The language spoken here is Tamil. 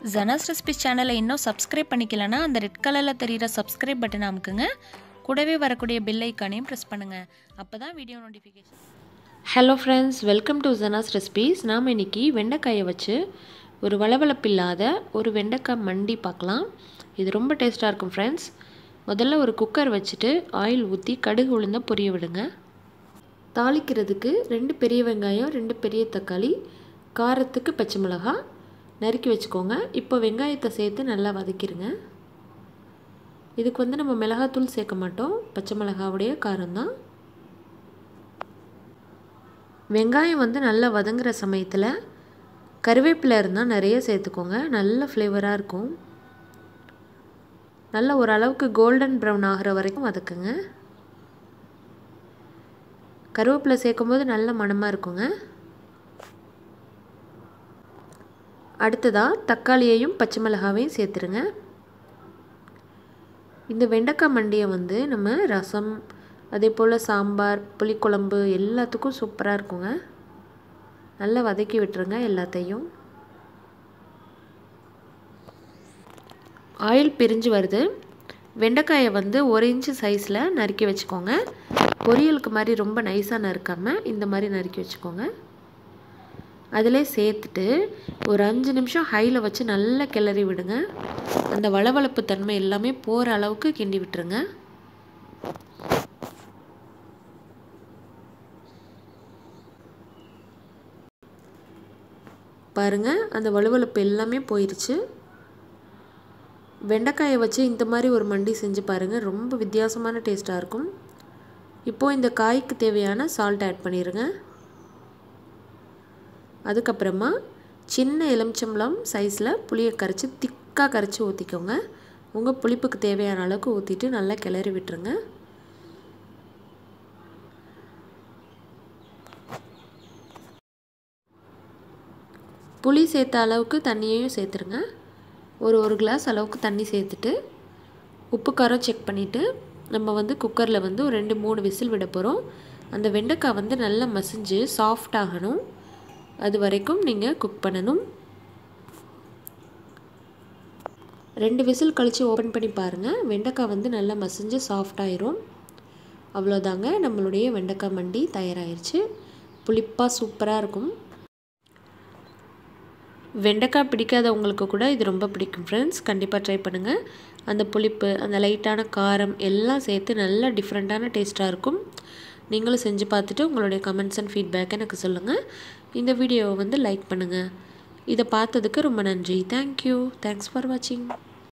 Zana'S ரெசிபீஸ் சேனலை இன்னும் சப்ஸ்கிரைப் பண்ணிக்கலனா அந்த ரெட் கலர்ல தெரியுற சப்ஸ்கிரைப் பட்டனை அமுக்குங்க. கூடவே வரக்கூடிய பெல் ஐகானையும் பிரஸ் பண்ணுங்க. அப்பதான் video notification. Hello friends, welcome to Zana'S recipes. நாம் இன்னைக்கு வெண்டைக்காயை வச்சு ஒரு வளவளப்பில்லாத ஒரு வெண்டைக்காய் மண்டி பார்க்கலாம். இது ரொம்ப டேஸ்ட்டாக இருக்கும் ஃப்ரெண்ட்ஸ். முதல்ல ஒரு குக்கர் வச்சுட்டு ஆயில் ஊற்றி கடுகு உளுந்த பொரிய விடுங்க. தாளிக்கிறதுக்கு 2 பெரிய வெங்காயம், 2 பெரிய தக்காளி, காரத்துக்கு பச்சை மிளகாய் நறுக்கி வச்சுக்கோங்க. இப்போ வெங்காயத்தை சேர்த்து நல்லா வதக்கிடுங்க. இதுக்கு நம்ம மிளகாத்தூள் சேர்க்க மாட்டோம், பச்சை மிளகாவுடைய காரம் தான். வெங்காயம் நல்லா வதங்குற சமயத்தில் கருவேப்பிலை இருந்தால் நிறைய சேர்த்துக்கோங்க, நல்ல ஃப்ளேவராக இருக்கும். நல்ல ஓரளவுக்கு கோல்டன் ப்ரௌன் ஆகிற வரைக்கும் வதக்குங்க. கருவேப்பிலை சேர்க்கும்போது நல்ல மணமாக இருக்குங்க. அடுத்ததாக தக்காளியையும் பச்சை மிளகாவையும் சேர்த்துருங்க. இந்த வெண்டைக்காய் மண்டியை நம்ம ரசம், அதே போல் சாம்பார், புளிக்குழம்பு எல்லாத்துக்கும் சூப்பராக இருக்குங்க. நல்லா வதக்கி விட்டுருங்க எல்லாத்தையும். ஆயில் பிரிஞ்சு வருது. வெண்டைக்காயை 1 இன்ச்சு சைஸில் நறுக்கி வச்சுக்கோங்க. பொரியலுக்கு மாதிரி ரொம்ப நைஸாக நறுக்காமல் இந்த மாதிரி நறுக்கி வச்சுக்கோங்க. அதிலே சேர்த்துட்டு ஒரு 5 நிமிஷம் ஹையில் வச்சு நல்லா கிளறி விடுங்க. அந்த வளவளப்பு தன்மை எல்லாமே போகிற அளவுக்கு கிண்டி விட்டுருங்க. பாருங்கள், அந்த வலுவலுப்பு எல்லாமே போயிடுச்சு. வெண்டைக்காயை வச்சு இந்த மாதிரி ஒரு மண்டி செஞ்சு பாருங்கள், ரொம்ப வித்தியாசமான டேஸ்ட்டாக இருக்கும். இப்போது இந்த காய்க்கு தேவையான சால்ட் ஆட் பண்ணிடுங்க. அதுக்கப்புறமா சின்ன எலுமிச்சம்பழம் சைஸில் புளியை கரைச்சி திக்காக கரைச்சி ஊற்றிக்கோங்க. உங்கள் புளிப்புக்கு தேவையான அளவுக்கு ஊற்றிட்டு நல்லா கிளறி விட்டுருங்க. புளி சேர்த்த அளவுக்கு தண்ணியையும் சேர்த்துருங்க. ஒரு கிளாஸ் அளவுக்கு தண்ணி சேர்த்துட்டு உப்பு காரம் செக் பண்ணிவிட்டு நம்ம குக்கரில் ஒரு 2-3 விசில் விட போகிறோம். அந்த வெண்டைக்காய் நல்லா மசிஞ்சு சாஃப்ட் ஆகணும், அது வரைக்கும் நீங்கள் குக் பண்ணணும். 2 விசில் கழித்து ஓப்பன் பண்ணி பாருங்கள். வெண்டைக்காய் நல்லா மசிஞ்சு சாஃப்ட் ஆயிரும். அவ்வளோதாங்க, நம்மளுடைய வெண்டைக்காய் மண்டி தயாராகிருச்சு. புளிப்பாக சூப்பராக இருக்கும். வெண்டைக்காய் பிடிக்காதவங்களுக்கு கூட இது ரொம்ப பிடிக்கும் ஃப்ரெண்ட்ஸ். கண்டிப்பாக ட்ரை பண்ணுங்கள். அந்த புளிப்பு, அந்த லைட்டான காரம் எல்லாம் சேர்த்து நல்லா டிஃப்ரெண்ட்டான டேஸ்ட்டாக இருக்கும். நீங்களும் செஞ்சு பார்த்துட்டு உங்களுடைய கமெண்ட்ஸ் அண்ட் ஃபீட்பேக் எனக்கு சொல்லுங்கள். இந்த வீடியோவை லைக் பண்ணுங்கள். இதை பார்த்ததுக்கு ரொம்ப நன்றி. தேங்க்யூ. தேங்க்ஸ் ஃபார் வாட்சிங்.